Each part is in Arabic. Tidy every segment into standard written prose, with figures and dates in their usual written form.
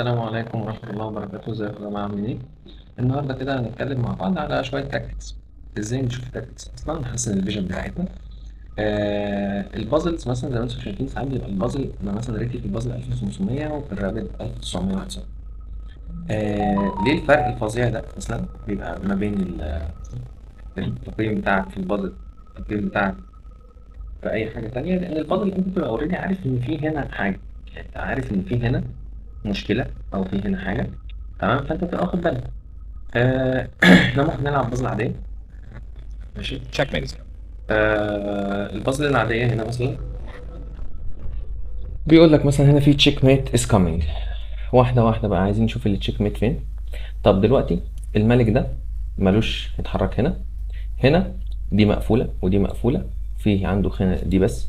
السلام عليكم ورحمة الله وبركاته، ازيكم يا جماعة عاملين ايه؟ النهاردة كده هنتكلم مع بعض على شوية تاكتكس. ازاي نشوف تاكتكس أصلا نحسن الفيجن بتاعتنا. البازلز مثلا زي ما انتم شايفين ساعات بيبقى البازل، أنا مثلا ريتي في البازل 1500 وفي الرابد 1901. ليه الفرق الفظيع ده مثلا بيبقى ما بين التقييم بتاعك في البازل التقييم بتاعك في أي حاجة تانية؟ لأن البازل أنت بتبقى أوريدي عارف إن في هنا حاجة، يعني أنت عارف إن في هنا مشكلة أو في هنا حاجة، تمام؟ فأنت بتبقى واخد بالك. احنا ممكن نلعب بازل عادية. ماشي. Checkmate. البازل العادية هنا مثلا بيقول لك مثلا هنا في تشيك ميت از كامينج. واحدة واحدة بقى عايزين نشوف التشيك ميت فين. طب دلوقتي الملك ده ملوش يتحرك هنا. هنا دي مقفولة ودي مقفولة، في عنده هنا دي بس.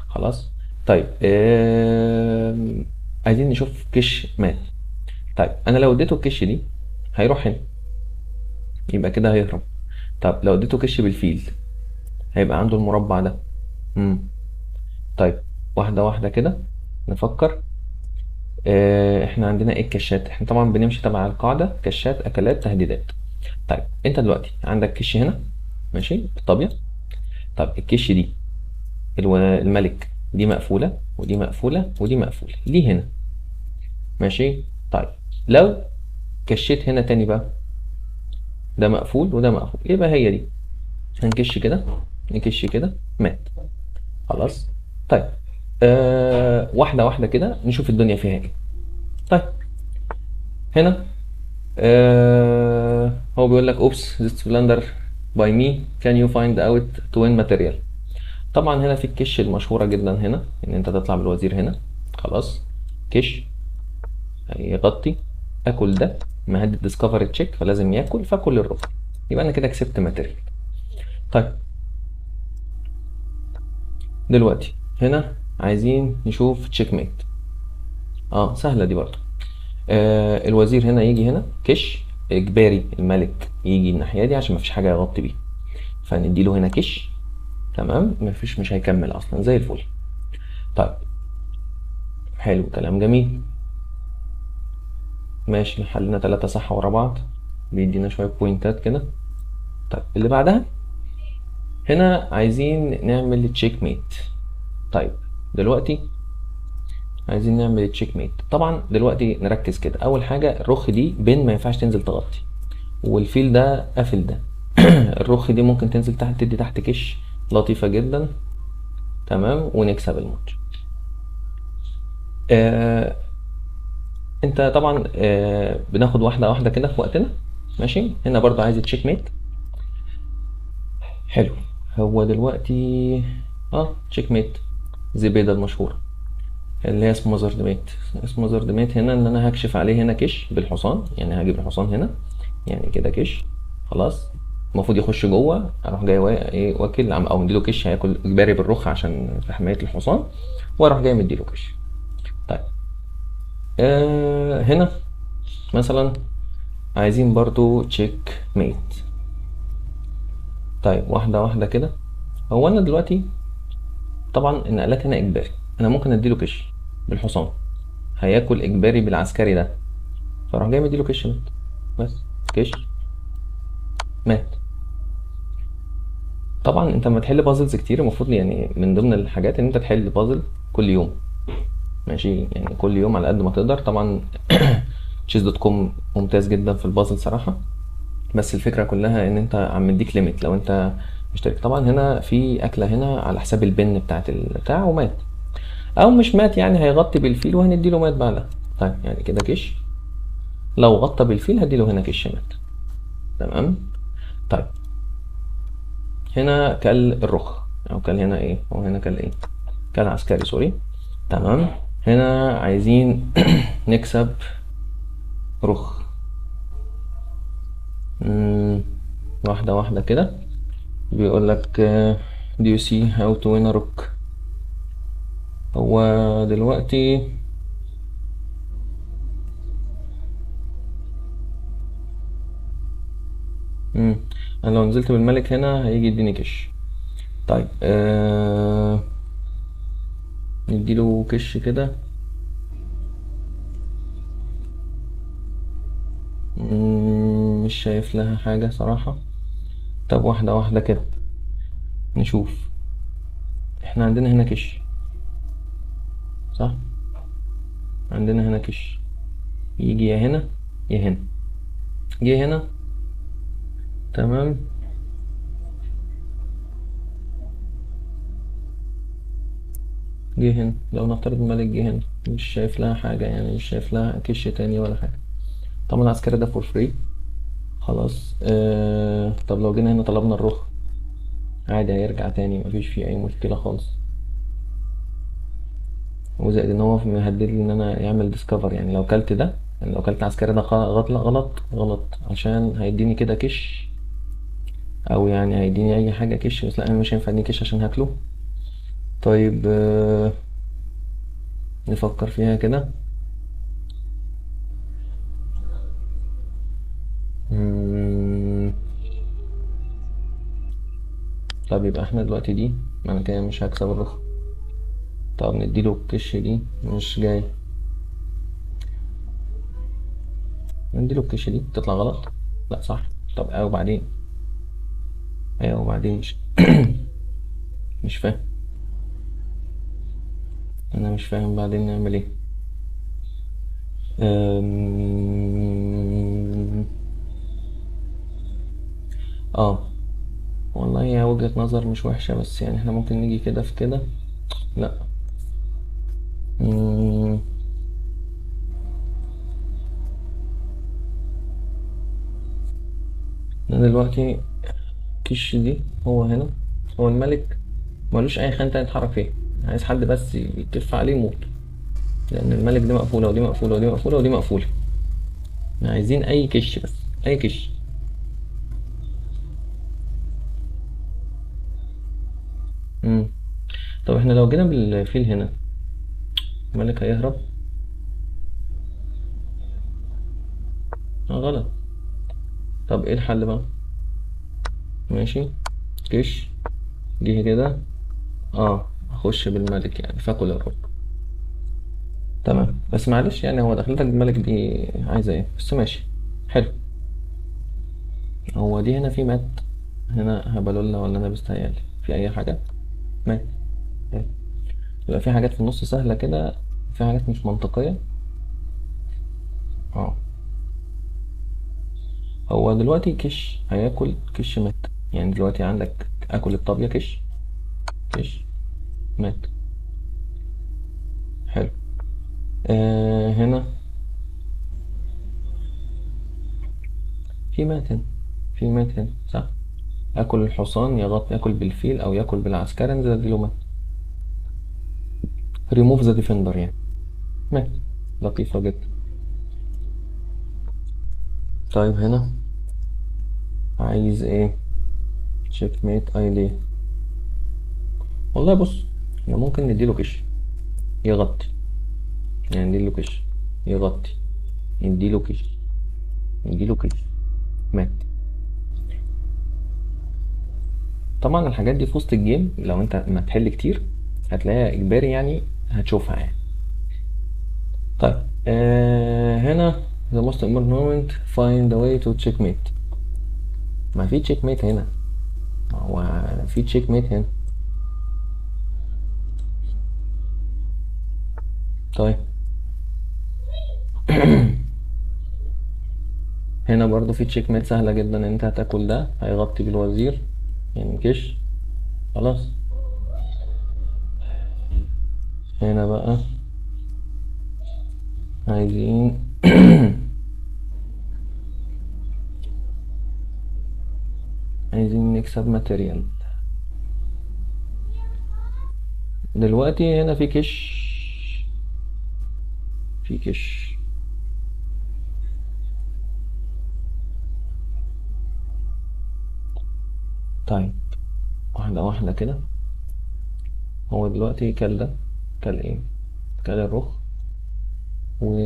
خلاص. طيب عايزين نشوف كش مات. طيب انا لو اديته الكش دي هيروح هنا، يبقى كده هيهرب. طب لو اديته كش بالفيل هيبقى عنده المربع ده. امم طيب، واحدة واحدة كده نفكر. احنا عندنا ايه الكشات؟ احنا طبعا بنمشي تبع القاعدة: كشات، اكلات، تهديدات. طيب انت دلوقتي عندك كش هنا، ماشي بالطبيعة. طب الكش دي الملك دي مقفولة ودي مقفولة ودي مقفولة، ليه هنا؟ ماشي. طيب لو كشيت هنا تاني بقى، ده مقفول وده مقفول، يبقى هي دي. هنكش كده، نكش كده، مات. خلاص. طيب واحدة واحدة كده نشوف الدنيا فيها ايه. طيب هنا هو بيقول لك اوبس this blender by me can you find out to win material. طبعا هنا في الكش المشهورة جدا هنا ان انت تطلع بالوزير هنا. خلاص. كش هيغطي اكل ده، مهدد ديسكفري تشيك فلازم ياكل فاكل الربع، يبقى انا كده كسبت ماتيريال. طيب دلوقتي هنا عايزين نشوف تشيك ميت. سهلة دي برضه. الوزير هنا يجي هنا كش، اجباري الملك يجي الناحية دي عشان مفيش حاجة يغطي بيها، فنديله هنا كش. تمام، مفيش، مش هيكمل اصلا زي الفل. طيب حلو، كلام جميل. ماشي، حلنا ثلاثة صح ورا بعض، بيدينا شوية بوينتات كده. طيب اللي بعدها هنا عايزين نعمل تشيك ميت. طيب دلوقتي عايزين نعمل تشيك ميت. طبعا دلوقتي نركز كده، اول حاجة الرخ دي بين ما ينفعش تنزل تغطي، والفيل ده قافل ده. الرخ دي ممكن تنزل تحت، تدي تحت كش لطيفة جدا. تمام، ونكسب الماتش. آه انت طبعا بناخد واحده واحده كده في وقتنا. ماشي، هنا برضو عايز تشيك ميت. حلو. هو دلوقتي تشيك ميت زبيدة المشهورة اللي هي اسمه مازرد ميت. اسمه مازرد ميت هنا ان انا هكشف عليه هنا كش بالحصان، يعني هجيب الحصان هنا، يعني كده كش. خلاص. المفروض يخش جوه، اروح جاي واكل او مديله كش، هياكل اجباري بالرخ عشان في حمايه الحصان، واروح جاي مديله كش. طيب هنا مثلا عايزين برضو تشيك ميت. طيب واحدة واحدة كده. هو أنا دلوقتي طبعا النقلات هنا إجباري، أنا ممكن أديله كش بالحصان، هياكل إجباري بالعسكري ده، فأروح جاي مديله كش مات. بس كش مات. طبعا أنت لما تحل بازلز كتير المفروض يعني من ضمن الحاجات إن أنت تحل بازل كل يوم. ماشي، يعني كل يوم على قد ما تقدر طبعا. تشيز دوت كوم ممتاز جدا في البازل صراحة، بس الفكرة كلها ان انت عم مديك ليميت لو انت مشترك. طبعا هنا في اكلة هنا على حساب البن بتاعت البتاع ومات، او مش مات يعني هيغطي بالفيل وهنديله مات بعدها. طيب يعني كده كش، لو غطى بالفيل هديله هنا كش مات. تمام. طيب هنا كل الرخ، او كل هنا ايه، او هنا كل ايه، كل عسكري سوري. تمام. هنا عايزين نكسب رخ. مم، واحدة واحدة كده. بيقول لك do you see how to win a rook. هو دلوقتي مم. انا لو نزلت بالملك هنا هيجي يديني كش. طيب نديله كش كده. مش شايف لها حاجة صراحة. طب واحدة واحدة كده نشوف. احنا عندنا هنا كش، صح؟ عندنا هنا كش، يجي يا هنا يا هنا. جه هنا، تمام. جه هنا، لو نفترض الملك جه هنا، مش شايف لها حاجة يعني، مش شايف لها كش تاني ولا حاجة. طبعا العسكري ده فور فري، خلاص. طب لو جينا هنا طلبنا الرخ، عادي هيرجع تاني، مفيش فيه أي مشكلة خالص. وزائد إن هو مهدد لي إن أنا يعمل ديسكفر، يعني لو كلت ده، يعني لو كلت العسكري ده غلط غلط غلط، عشان هيديني كده كش، أو يعني هيديني أي حاجة كش، بس لأ أنا مش هينفع أديني كش عشان هاكله. طيب نفكر فيها كده. مم، طب يبقى احنا دلوقتي دي، ما انا كده مش هكسب الرخ. طب نديله الكش دي، مش جاي. نديله الكش دي تطلع غلط. لا صح. طب ايه وبعدين؟ ايه وبعدين؟ مش فاهم. انا مش فاهم بعدين نعمل ايه. أم... اه والله هي وجهة نظر مش وحشة، بس يعني احنا ممكن نيجي كده في كده. لا. أم... انا دلوقتي كش دي هو هنا، هو الملك ملوش اي خانة تانية يتحرك فيها، عايز حد بس يتف عليه يموت، لان الملك دي مقفولة ودي مقفولة ودي مقفولة ودي مقفولة. عايزين اي كش بس، اي كش. مم. طب احنا لو جينا بالفيل هنا، الملك هيهرب. غلط. طب ايه الحل بقى؟ ماشي. كش. جه كده. اخش بالملك يعني فاكل الرب. تمام، بس معلش يعني هو دخلتك بالملك دي عايزة ايه؟ بس ماشي. حلو. هو دي هنا في مات، هنا هبلولنا ولا انا بستهيألي في اي حاجة؟ مات. حلو. يبقى في حاجات في النص سهلة كده، في حاجات مش منطقية. اه هو دلوقتي كش هياكل كش مات، يعني دلوقتي عندك اكل الطابية كش. كش مات. حلو. هنا في مات، هنا في مات هنا، صح. اكل الحصان يغطي، ياكل بالفيل او ياكل بالعسكري، انزل اديله مات. ريموف ذا ديفندر يعني. مات. لطيفة جدا. طيب هنا عايز ايه؟ تشيك ميت ايديا. والله بص، احنا ممكن نديله كش يغطي، يعني نديله كش يغطي، نديله كش، نديله كش مات. طبعا الحاجات دي في وسط الجيم لو انت ما تحل كتير هتلاقيها اجباري، يعني هتشوفها يعني. طيب هنا the most important moment find a way to checkmate. ما في تشيك ميت هنا، ما هو في تشيك ميت هنا. طيب هنا برضو في تشيك ميت سهلة جدا، ان انت هتاكل ده هيغطي بالوزير، يعني كش. خلاص. هنا بقى عايزين عايزين نكسب ماتيريال. دلوقتي هنا في كش، في كش. طيب واحدة واحدة كده. هو دلوقتي كل ده، كل ايه؟ كل الرخ. و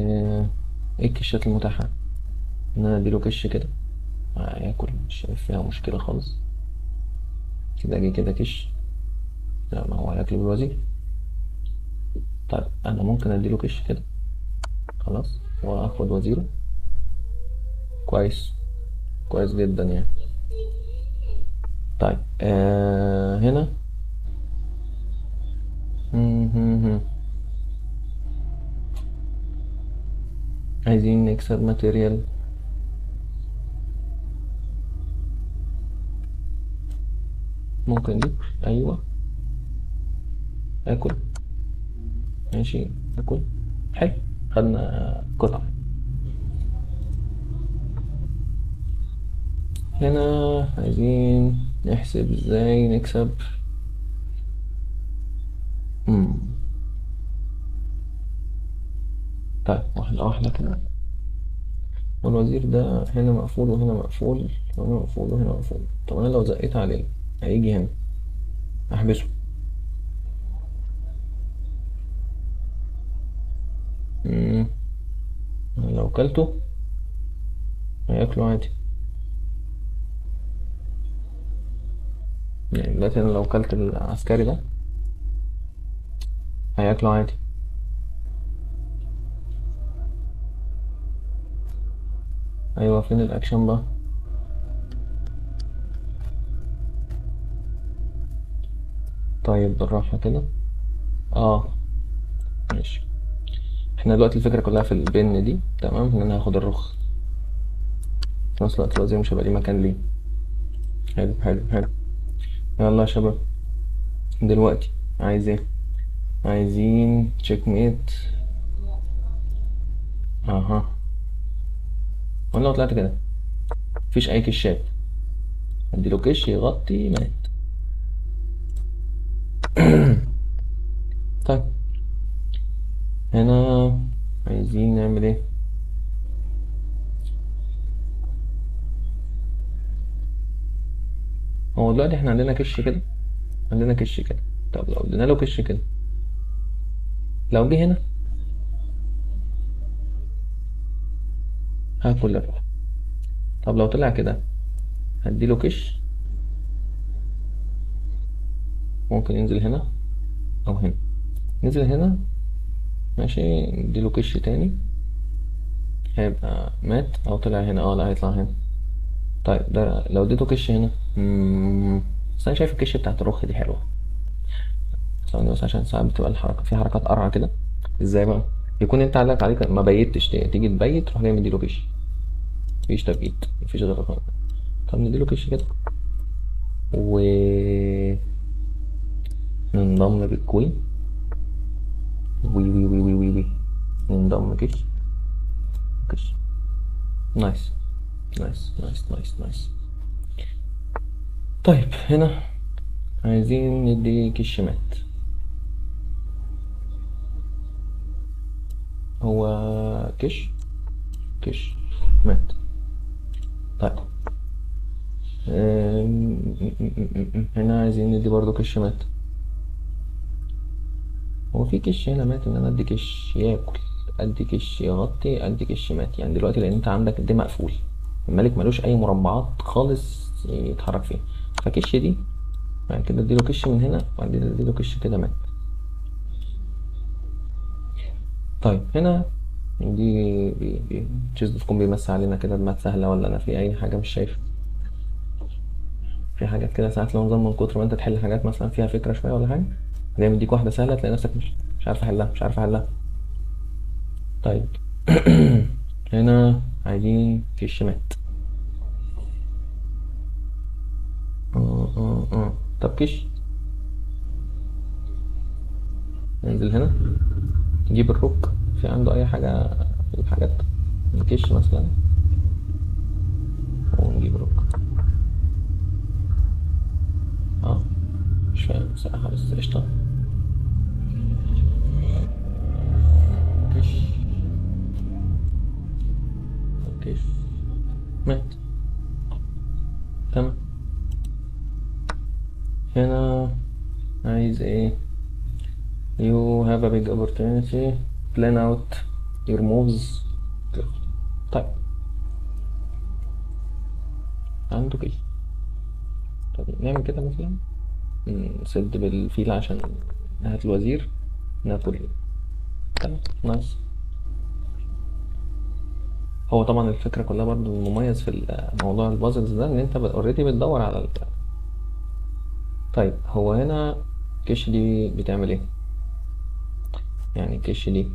ايه الكشات المتاحة؟ ان انا اديله كش كده هياكل، مش شايف فيها مشكلة خالص. كده اجي كده كش، لا ما هو هياكل بالوزير. طيب انا ممكن اديله كش كده، خلاص، واخد وزيره. كويس، كويس جدا يعني. طيب هنا عايزين نكسب ماتيريال. ممكن دي، ايوه. اكل، ماشي. اكل، حلو. خدنا قطعة. هنا عايزين نحسب ازاي نكسب. مم. طيب واحدة واحدة كده. والوزير ده هنا مقفول وهنا مقفول وهنا مقفول وهنا مقفول. طب انا لو زقيت عليه هيجي هنا، احبسه. مم. لو كلته هياكله عادي. يعني دلوقتي انا لو كلت العسكري ده هياكله عادي. ايوه، فين الاكشن بقى؟ طيب بالراحة كده. اه، ماشي. احنا دلوقتي الفكرة كلها في البن دي، تمام، ان انا هاخد الرخ. في نفس الوقت الوزير مش هيبقى ليه مكان ليه. حلو حلو حلو. يلا يا شباب، دلوقتي عايز ايه؟ عايزين تشيك ميت. اها. وانا لو طلعت كده مفيش اي كشات، اديله كش يغطي مات. طيب هنا عايزين نعمل ايه؟ هو دلوقتي احنا عندنا كش كده، عندنا كش كده. طب لو ادينا له كش كده، لو جه هنا هاكل الروح. طب لو طلع كده هديله كش، ممكن ينزل هنا او هنا. نزل هنا، ماشي، نديله كش تاني هيبقى مات. او طلع هنا، لا هيطلع هنا. طيب ده لو اديته كش هنا. بس انا شايف الكش بتاعت الرخ دي حلوه. ثواني بس، عشان ساعات بتبقى الحركه في حركات قرعه كده. ازاي بقى؟ يكون انت عليك ما بيتش، تيجي تبيت تروح جاي مديله كش. مفيش تبييت، مفيش غير الرقم. طب نديله كش كده و ننضم بالكوين. وي وي وي وي وي وي. ننضم كش كش. نايس نايس نايس نايس نايس. طيب هنا عايزين ندي كش مات. هو كش كش مات. طيب هنا عايزين ندي برضو كش مات. هو في كش هنا مات ان انا ادي كش ياكل، ادي كش يغطي، ادي كش مات. يعني دلوقتي لان انت عندك ده مقفول، الملك ملوش اي مربعات خالص يتحرك فيها. فكش دي، بعد كده اديله كش من هنا، وبعدين اديله كش كده مات. طيب هنا دي تشيز دوت كوم بيمسي علينا كده المات سهلة، ولا انا في اي حاجة مش شايف؟ في حاجات كده ساعات لو نظام من كتر ما انت تحل حاجات مثلا فيها فكرة شوية ولا حاجة، زي مديك واحدة سهلة تلاقي نفسك مش عارف احلها، مش عارف احلها. طيب هنا عايزين كش مات. طب كش، ننزل هنا نجيب الروك. في عنده اي حاجة في الحاجات؟ نكش مثلا ونجيب روك. اه، مش فاهم بصراحة بس قشطة. كش كش مات. تمام. هنا عايز ايه؟ you have a big opportunity, plan out your moves. طيب عنده كده. طب نعمل كده مثلا، نسد بالفيل عشان هات الوزير ناكل. تمام، نايس. هو طبعا الفكرة كلها برضو المميز في موضوع البازلز ده ان انت اوريدي بتدور على طيب هو هنا كيش دي بتعمل ايه؟ يعني كيش دي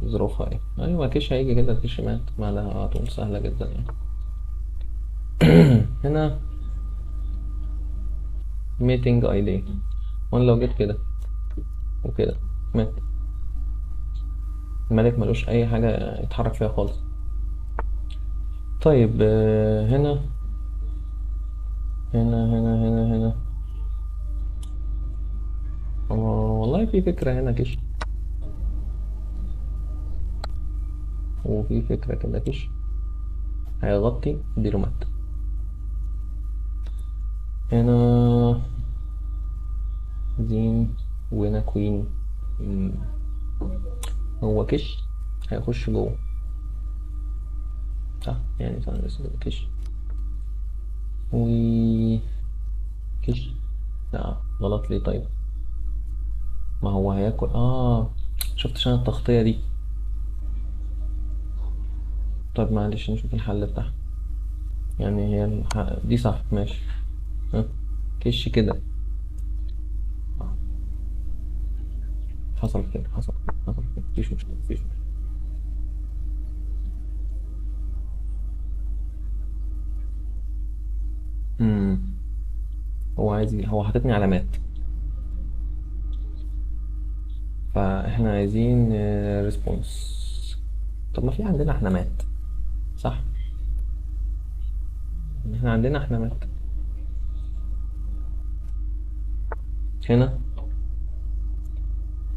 ظروفها ايه؟ ايوه كيش هيجي كده كيش مات بعدها على طول، سهلة جدا يعني. هنا ميتنج اي دي، وانا لو جيت كده وكده مات، الملك ملوش اي حاجة يتحرك فيها خالص. طيب هنا والله في فكرة هنا كش، وفي فكرة كده كش هيغطي ديرومات. هنا زين وهنا كوين. مم. هو كش هيخش جوه صح، يعني ثانية بس كده كش و كش. لا غلط ليه طيب؟ ما هو هياكل شفتش انا التغطية دي. طب معلش نشوف الحل بتاعها. يعني هي دي صح ماشي. ها كش كده. آه، حصل كده حصل كده حصل كده، مفيش مشكلة مفيش مشكلة. مم. هو عايز هو حاططني علامات، فاحنا عايزين ريسبونس. طب ما في عندنا احنا مات صح، احنا عندنا احنا مات. هنا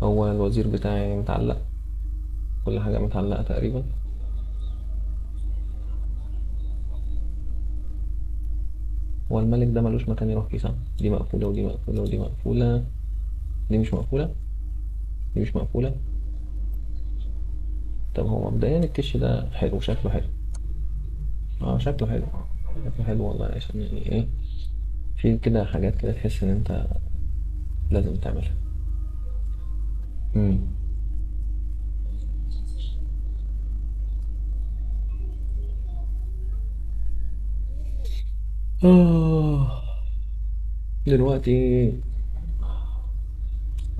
هو الوزير بتاعي متعلق، كل حاجة متعلقة تقريبا. هو الملك ده ملوش مكان يروح فيه صح، دي مقفولة ودي مقفولة ودي مقفولة، دي مش مقفولة، دي مش مقفولة. طب هو مبدئيا الكش ده حلو، شكله حلو. اه شكله حلو، شكله حلو والله، عشان يعني ايه، في كده حاجات كده تحس ان انت لازم تعملها. امم آه دلوقتي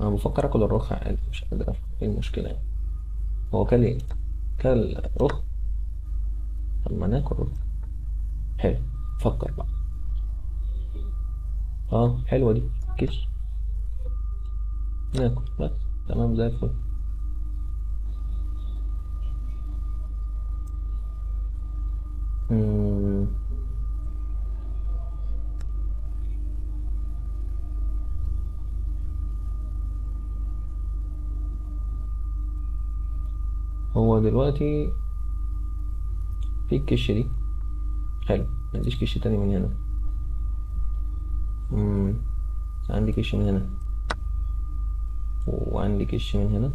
انا بفكر اكل الرخ عادي، مش قادر افهم ايه المشكلة يعني. هو كل ايه؟ كل رخ. طب ما ناكل رخ. حلو، فكر بقى. اه حلوة دي، كش ناكل بس، تمام زي الفل. مم. هو دلوقتي في الكش دي، حلو، ما عنديش كش تاني من هنا. مم. عندي كش من هنا وعندي كش من هنا،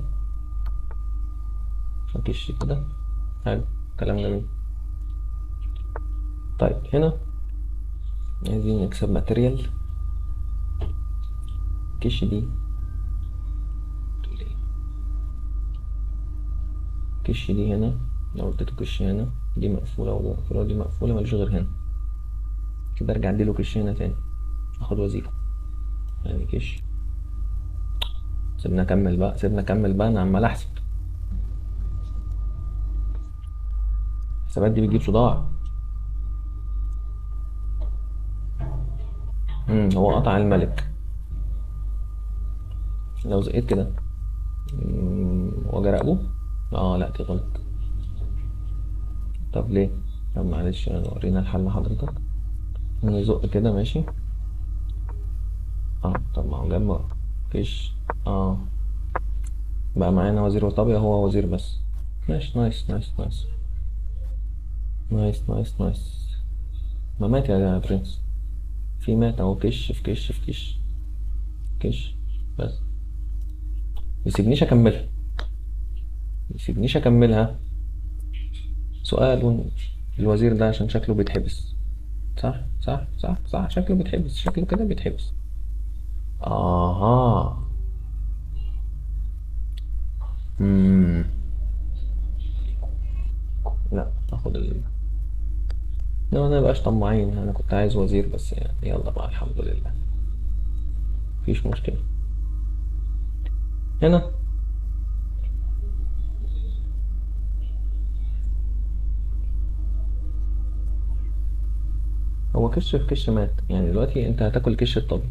فكش كده. حلو، كلام جميل. طيب هنا عايزين نكسب ماتيريال. كش دي تقول ايه؟ كش دي هنا، لو اديته كش هنا دي مقفولة ومقفولة ودي مقفولة، ملوش غير هنا. كده ارجع اديله كش هنا تاني، اخد وزيره. يعني كش، سيبنا اكمل بقى سيبنا اكمل بقى، انا عمال احسب. الحسابات دي بتجيب صداع. هو قطع الملك. لو زقيت كده واجي اراقبه. اه لا دي غلط. طب ليه؟ طب معلش ورينا الحل حضرتك. نزق كده ماشي. طب ما هو جنب مفيش. اه بقى معانا وزير وطابية، هو وزير بس. ماشي، نايس نايس نايس نايس نايس نايس. ما مات يا برنس، في مات اهو، كش في كش في كش كش بس. يسيبنيش اكملها، يسيبنيش اكملها. سؤال، الوزير ده عشان شكله بيتحبس. صح صح صح صح، شكله بيتحبس، شكله كده بيتحبس. اها. امم لا اخد لا انا مبقاش طماعين، انا كنت عايز وزير بس يعني يلا بقى الحمد لله، مفيش مشكلة. هنا هو كش في كش مات، يعني دلوقتي انت هتاكل كش الطبي،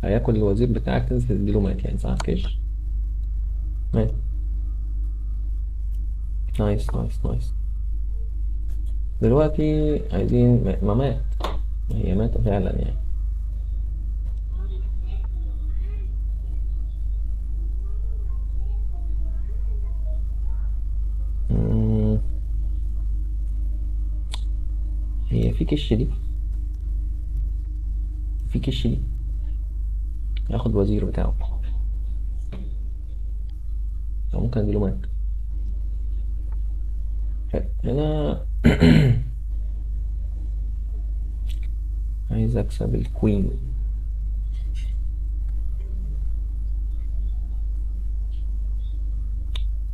هياكل الوزير بتاعك تنزل تديله مات، يعني ساعة كش مات. نايس نايس نايس. دلوقتي عايزين ما مات، ما هي مات فعلا يعني. مم، هي في كش دي، في كش دي ياخد وزير بتاعه، او ممكن اديله مات. حلو. هنا عايز اكسب الكوين.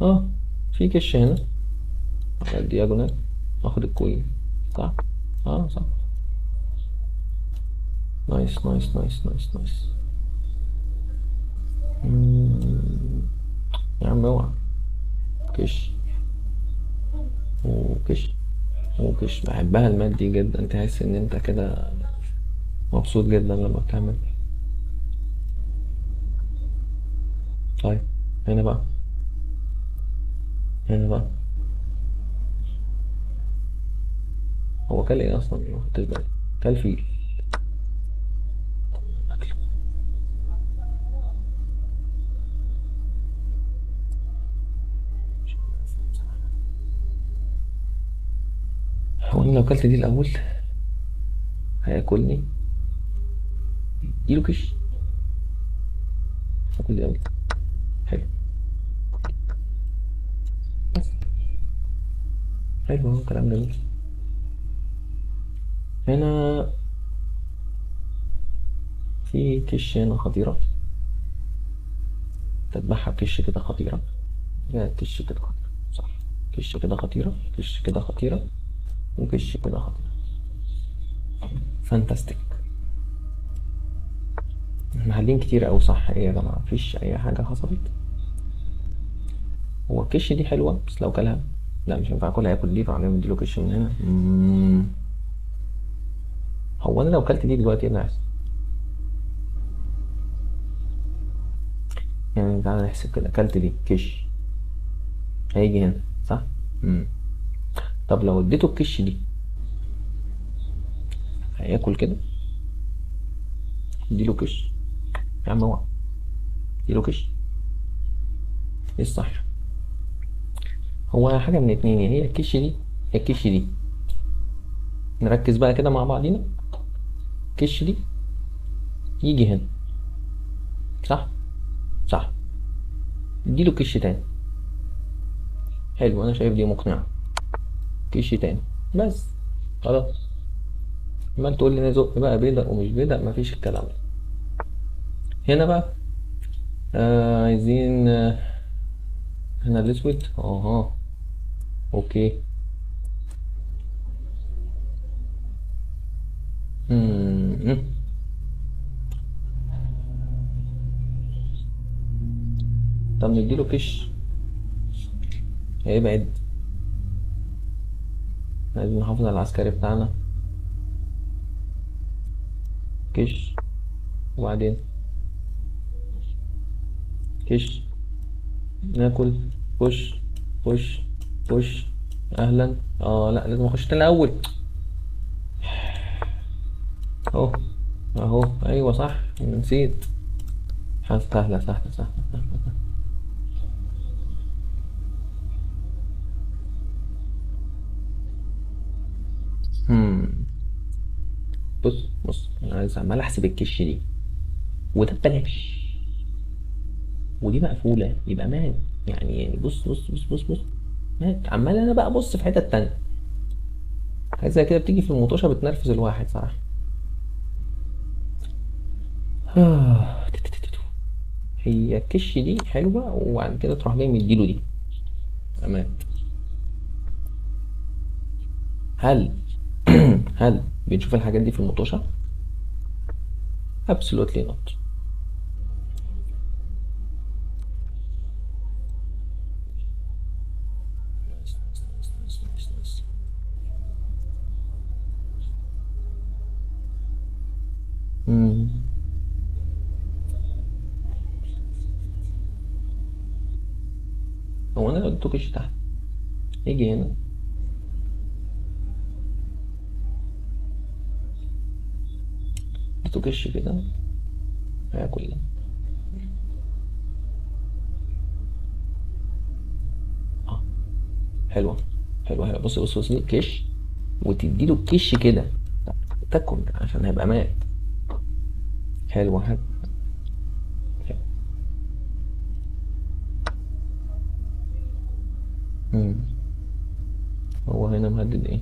اه في كش هنا على الدياجونال، اخد الكوين. صح. اه صح. نايس نايس نايس نايس نايس. مم، يا عم اوعى. كش وكش وكش، بحبها المات دي جدا، تحس ان انت كده مبسوط جدا لما بتعمل. طيب هنا بقى، هنا بقى هو كل ايه اصلا؟ ما خدتش بالي. كل فيل. هو انا لو كلت دي الاول هياكلني، اديله كش، اكل دي الاول. حلو. بس حلو اهو، كلام جميل. هنا في كش هنا خطيرة، تذبحها كش كده خطيرة. يا كش كده خطيرة. صح. كش كده خطيرة، كش كده خطيرة، وكش كده خطيرة. فانتاستيك. محلين كتير أوي، صح. ايه يا جماعة، مفيش أي حاجة حصلت. هو الكش دي حلوة بس لو كلها، لا مش هينفع اكلها، ياكل دي وبعدين اديله كش من هنا. هو انا لو كلت دي دلوقتي ايه اللي هيحصل؟ يعني تعالى نحسب كده، اكلت دي كش هيجي هنا صح. مم. طب لو اديته الكش دي هياكل كده، اديله كش. يا عم اوعى، اديله كش. ايه الصح؟ هو حاجة من اتنين، يا هي الكش دي يا الكش دي. نركز بقى كده مع بعضينا. الكش دي يجي هنا صح. صح. اديله كش تاني. حلو، انا شايف دي مقنعة. كش تاني بس. خلاص. عمال تقول لي نزق بقى بيدق ومش بيدق، مفيش الكلام ده. هنا بقى عايزين هنا الاسود. اها. اوكي. مم. طب نديله كش، هيبعد. عايزين نحافظ على العسكري بتاعنا. كش. وبعدين كش. ناكل. خش. خش. خش. اهلا. اه لا لازم اخش تاني الاول. اهو. اهو ايوه صح، نسيت. سهلة سهلة سهلة سهلة. هم. بص بص، انا عايز عمال احسب الكش دي، وده ببلاش، ودي مقفولة يبقى مات. يعني بص بص بص بص بص، مات. عمال انا بقى بص في حتة تانية، حاجة زي كده بتيجي في المطوشة بتنرفز الواحد صراحة. هي الكش دي حلوة، وبعد كده تروح جاي مديله دي. مات. هل هل بنشوف الحاجات دي في المطوشة؟ absolutely not. نايس نايس نايس نايس نايس نايس. مم. هو انا لو اديته كش تحت يجي هنا، اديته كش كده هياكل ده. اه حلوة حلوة حلوة. بص بص بص، كش وتديله الكش كده تاكل عشان هيبقى مات. حلوة حلوة. مم. هو هنا مهدد ايه؟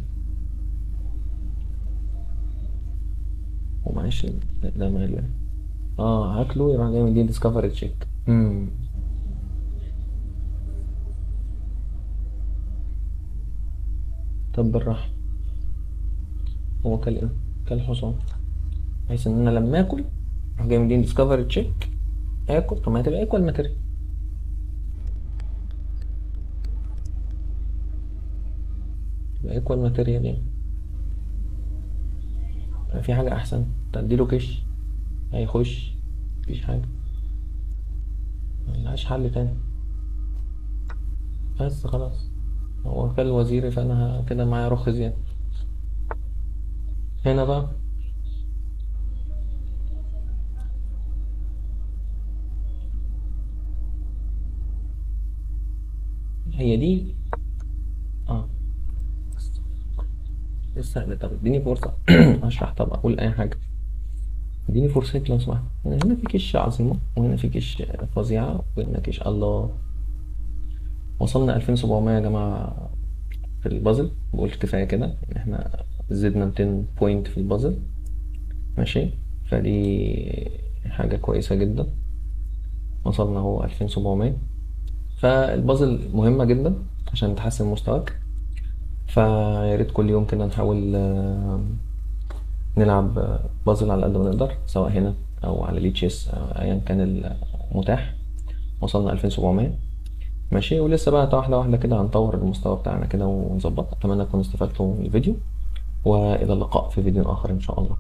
ومعلش ده ماله يعني. اه هاكله يروح جاي مديني ديسكفري تشيك. طب بالراحة، هو كل ايه؟ كل حصان، بحيث ان انا لما اكل يروح جاي مديني ديسكفري تشيك. اكل، طب ما هتبقى ايكوال ماتيريال. تبقى ايكوال ماتيريال يعني. في حاجة احسن تديله كش هيخش، مفيش حاجة، ملهاش حل تاني. بس خلاص، هو كان وزيري فانا كده معايا رخ زيادة. هنا بقى هي دي. اه لسه، طب اديني فرصة اشرح، طب اقول اي حاجة. اديني فرصتي لو سمحت. هنا في كش عظيمة، وهنا في كش فظيعة، وهنا كش الله. وصلنا 2700 يا جماعة في البازل. بقول كفاية كده ان احنا زدنا 200 بوينت في البازل. ماشي، فدي حاجة كويسة جدا. وصلنا هو 2700. فالبازل مهمة جدا عشان تحسن مستواك. فيا ريت كل يوم كده نحاول نلعب بازل على قد ما نقدر، سواء هنا او على ليتشيس أو ايا كان المتاح. وصلنا 2700. ماشي، ولسه بقى واحدة واحدة كده هنطور المستوى بتاعنا كده ونظبط. اتمنى تكونوا استفدتوا من الفيديو، والى اللقاء في فيديو اخر ان شاء الله.